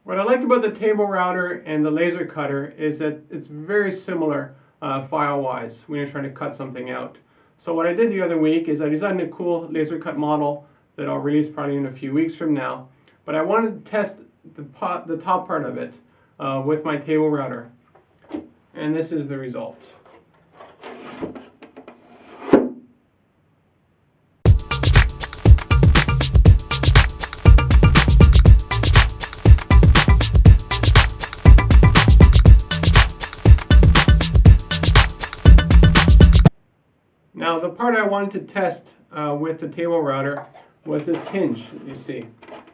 What I like about the table router and the laser cutter is that it's very similar file-wise when you're trying to cut something out. So what I did the other week is I designed a cool laser cut model that I'll release probably in a few weeks from now. But I wanted to test the top part of it with my table router. And this is the result. Now the part I wanted to test with the table router was this hinge that you see.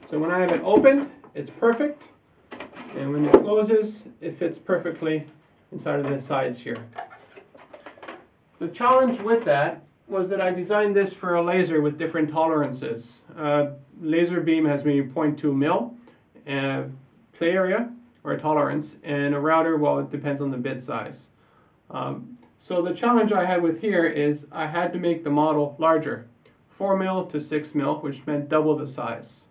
So when I have it open, it's perfect, and when it closes, it fits perfectly inside of the sides here. The challenge with that was that I designed this for a laser with different tolerances. Laser beam has maybe 0.2 mil play area or tolerance, and a router, well, it depends on the bit size. So the challenge I had with here is I had to make the model larger, 4 mil to 6 mil, which meant double the size.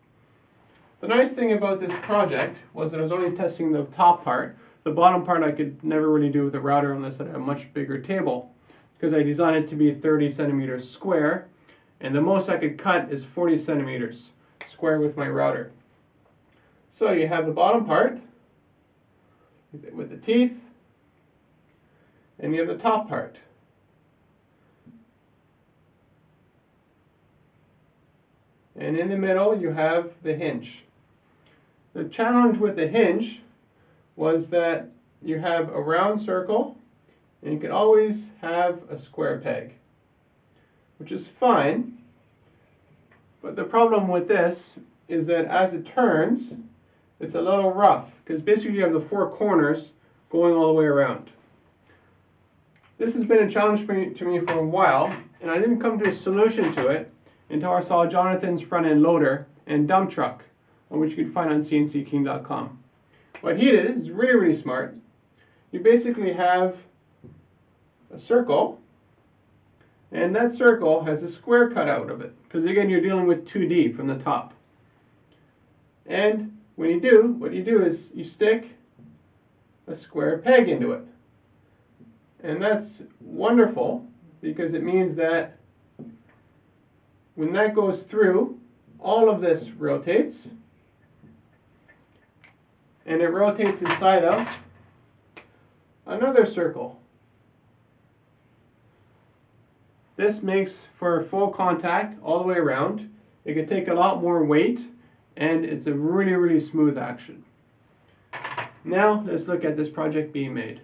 The nice thing about this project was that I was only testing the top part. The bottom part I could never really do with a router unless I had a much bigger table, because I designed it to be 30 centimeters square, and the most I could cut is 40 centimeters square with my router. So you have the bottom part with the teeth, and you have the top part. And in the middle you have the hinge. The challenge with the hinge was that you have a round circle and you can always have a square peg, which is fine, but the problem with this is that as it turns, it's a little rough, because basically you have the four corners going all the way around. This has been a challenge to me for a while, and I didn't come to a solution to it until I saw Jonathan's front-end loader and dump truck, which you can find on CNCKing.com. What he did is really, really smart. You basically have a circle, and that circle has a square cut out of it, because again, you're dealing with 2D from the top. And when you do, what you do is you stick a square peg into it. And that's wonderful, because it means that when that goes through, all of this rotates, and it rotates inside of another circle. This makes for full contact all the way around. It can take a lot more weight, and it's a really, really smooth action. Now let's look at this project being made.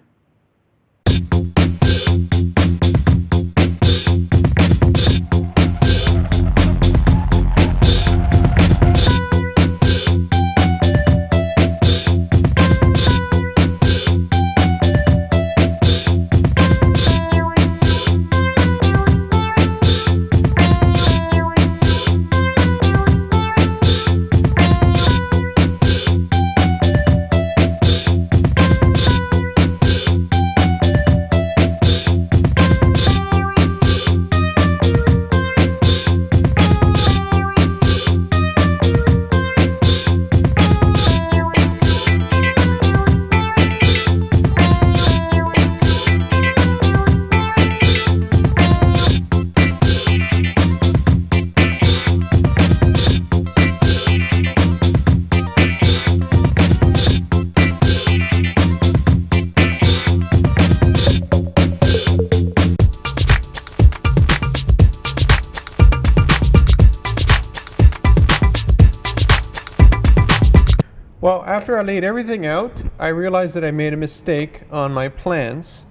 Well, after I laid everything out, I realized that I made a mistake on my plans.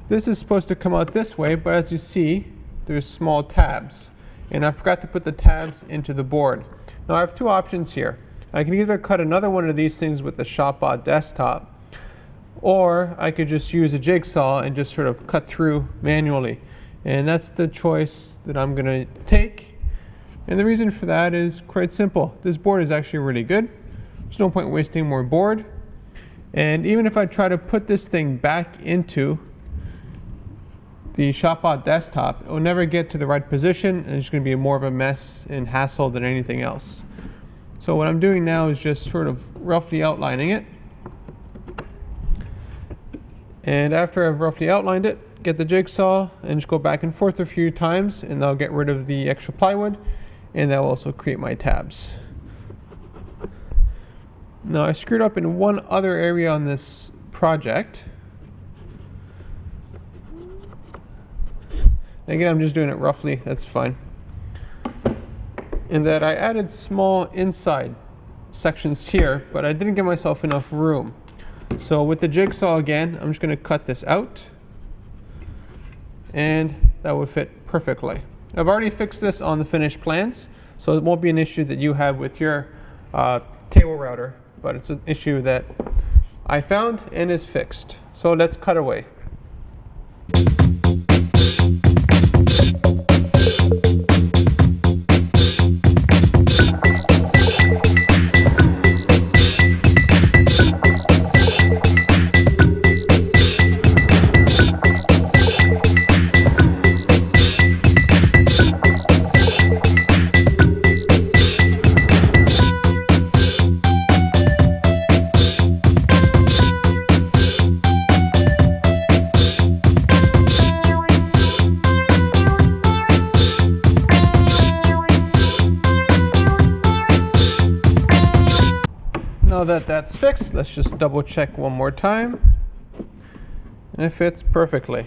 This is supposed to come out this way, but as you see, there's small tabs. And I forgot to put the tabs into the board. Now I have two options here. I can either cut another one of these things with the ShopBot desktop, or I could just use a jigsaw and just sort of cut through manually. And that's the choice that I'm going to take. And the reason for that is quite simple. This board is actually really good. There's no point wasting more board. And even if I try to put this thing back into the ShopBot desktop, it will never get to the right position, and it's going to be more of a mess and hassle than anything else. So what I'm doing now is just sort of roughly outlining it. And after I've roughly outlined it, get the jigsaw and just go back and forth a few times, and that'll get rid of the extra plywood, and that will also create my tabs. Now I screwed up in one other area on this project. Again, I'm just doing it roughly, that's fine. In that I added small inside sections here, but I didn't give myself enough room. So with the jigsaw again, I'm just going to cut this out, and that would fit perfectly. I've already fixed this on the finished plans, so it won't be an issue that you have with your table router, but it's an issue that I found and is fixed. So let's cut away. Now that that's fixed, let's just double check one more time. And it fits perfectly.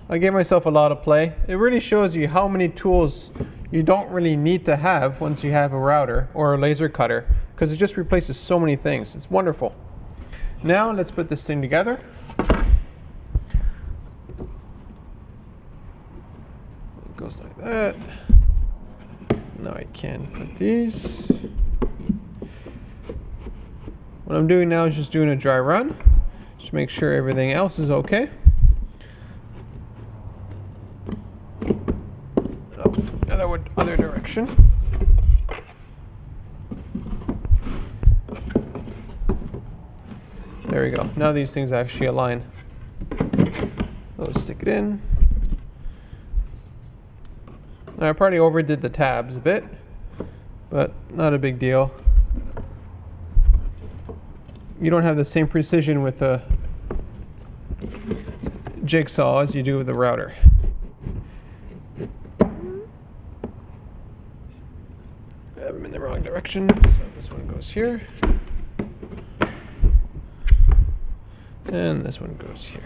I gave myself a lot of play. It really shows you how many tools you don't really need to have once you have a router or a laser cutter, because it just replaces so many things. It's wonderful. Now let's put this thing together. It goes like that. Now I can put these. What I'm doing now is just doing a dry run. Just make sure everything else is okay. Oh, other direction. There we go. Now these things actually align. Let's stick it in. Now, I probably overdid the tabs a bit, but not a big deal. You don't have the same precision with a jigsaw as you do with the router. I'm in the wrong direction, so this one goes here. And this one goes here.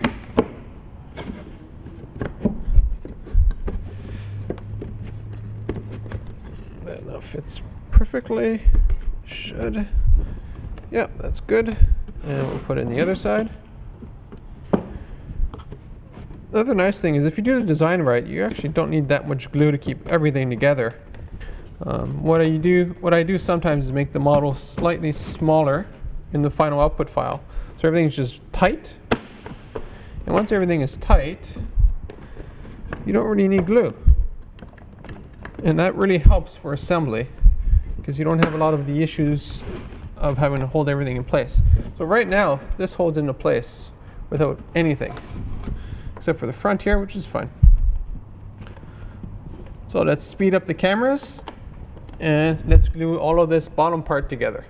That now fits perfectly. Should. Yep, that's good. And we'll put it in the other side. The other nice thing is if you do the design right, you actually don't need that much glue to keep everything together. What I do sometimes is make the model slightly smaller in the final output file. So everything's just tight. And once everything is tight, you don't really need glue. And that really helps for assembly, because you don't have a lot of the issues of having to hold everything in place. So right now, this holds into place without anything, except for the front here, which is fine. So let's speed up the cameras, and let's glue all of this bottom part together.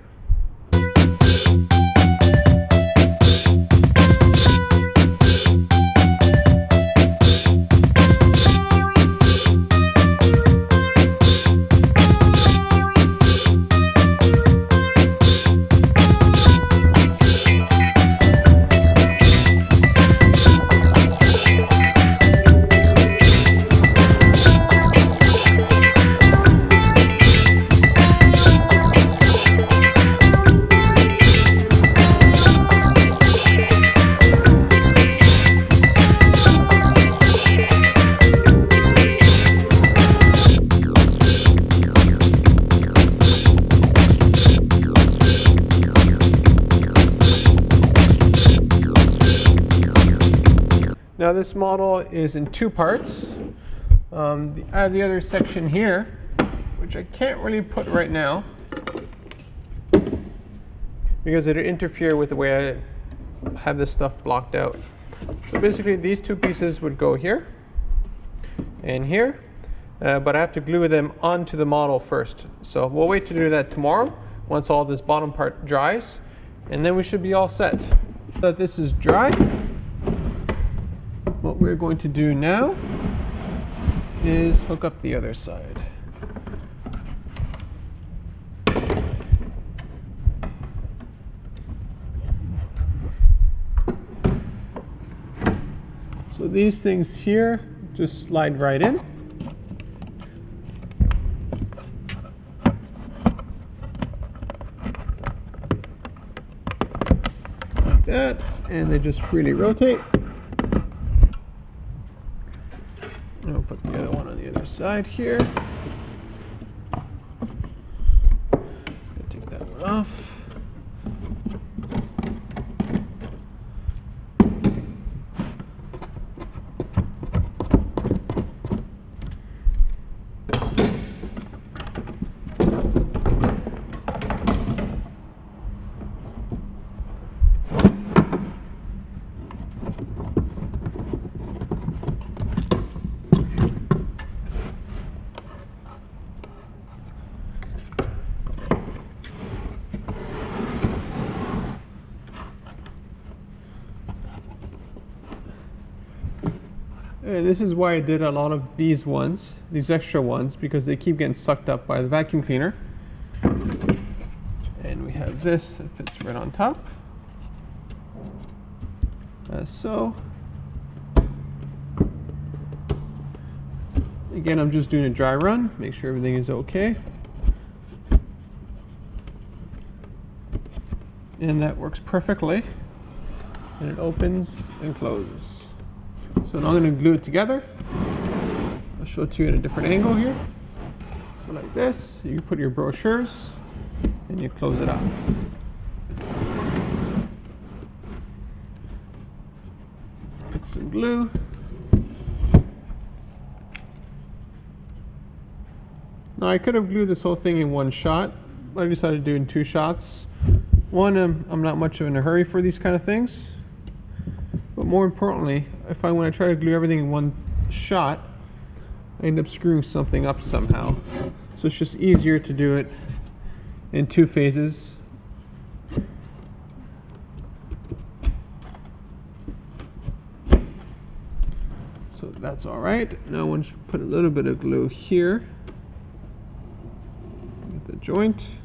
Now this model is in two parts. I have the other section here, which I can't really put right now because it would interfere with the way I have this stuff blocked out. So basically these two pieces would go here and here, but I have to glue them onto the model first. So we'll wait to do that tomorrow once all this bottom part dries, and then we should be all set. So that this is dry, what we're going to do now is hook up the other side. So these things here just slide right in. Like that, and they just freely rotate. I'll put the other one on the other side here. Take that one off. And this is why I did a lot of these ones, these extra ones, because they keep getting sucked up by the vacuum cleaner. And we have this that fits right on top, as so. Again, I'm just doing a dry run, make sure everything is okay. And that works perfectly. And it opens and closes. So now I'm going to glue it together. I'll show it to you at a different angle here. So like this, you put your brochures and you close it up. Let's put some glue. Now I could have glued this whole thing in one shot, but I decided to do it in 2 shots. One, I'm not much in a hurry for these kind of things. But more importantly, when I try to glue everything in one shot, I end up screwing something up somehow. So it's just easier to do it in 2 phases. So that's all right. Now I want to put a little bit of glue here at the joint.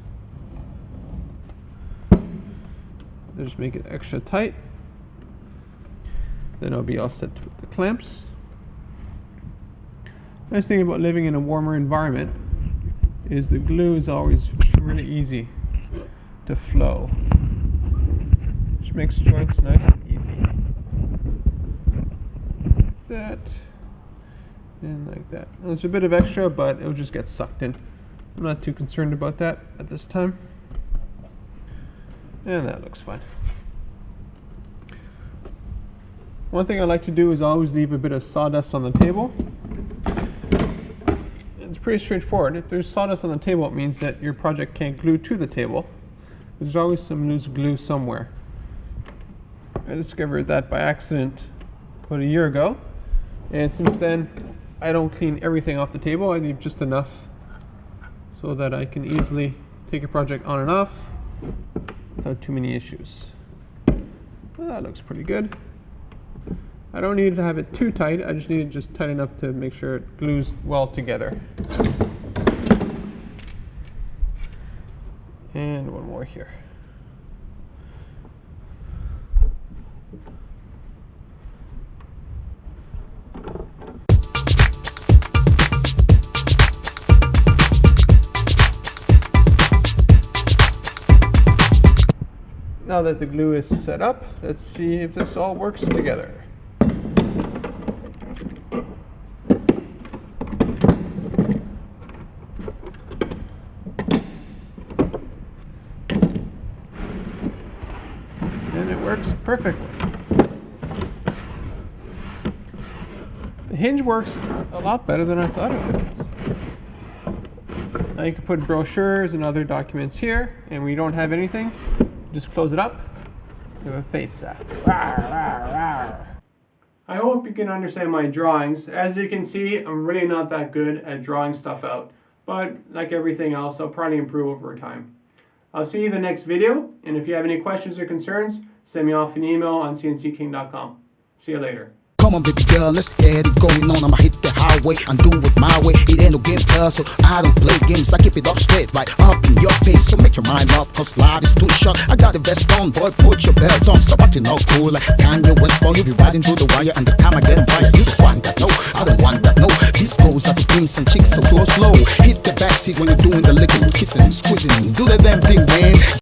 I'll just make it extra tight. Then I'll be all set with the clamps. Nice thing about living in a warmer environment is the glue is always really easy to flow, which makes joints nice and easy. Like that, and like that. Now, there's a bit of extra, but it'll just get sucked in. I'm not too concerned about that at this time. And that looks fine. One thing I like to do is always leave a bit of sawdust on the table. It's pretty straightforward. If there's sawdust on the table, it means that your project can't glue to the table. There's always some loose glue somewhere. I discovered that by accident about a year ago. And since then, I don't clean everything off the table. I leave just enough so that I can easily take a project on and off without too many issues. Well, that looks pretty good. I don't need to have it too tight, I just need it just tight enough to make sure it glues well together. And one more here. Now that the glue is set up, let's see if this all works together. And it works perfectly. The hinge works a lot better than I thought it would. Now you can put brochures and other documents here, and we don't have anything. Just close it up. You have a face. I hope you can understand my drawings. As you can see, I'm really not that good at drawing stuff out, but like everything else, I'll probably improve over time. I'll see you in the next video, and if you have any questions or concerns, send me off an email on CNCKing.com. See you later. Come on, baby girl, let's get it going on. I'ma hit the highway and do it my way. It ain't no game, girl, so I don't play games. I keep it up straight, right up in your face. So make your mind up, cause life is too short. I got the vest on, boy, put your belt on. Stop acting all cool like Kanye West. You be riding through the wire, and the time I get fire. You don't want that, no, I don't want that, no. This goes out to bring some chicks so slow. Hit the backseat when you're doing the licking, kissing, squeezing. Do the damn thing, man.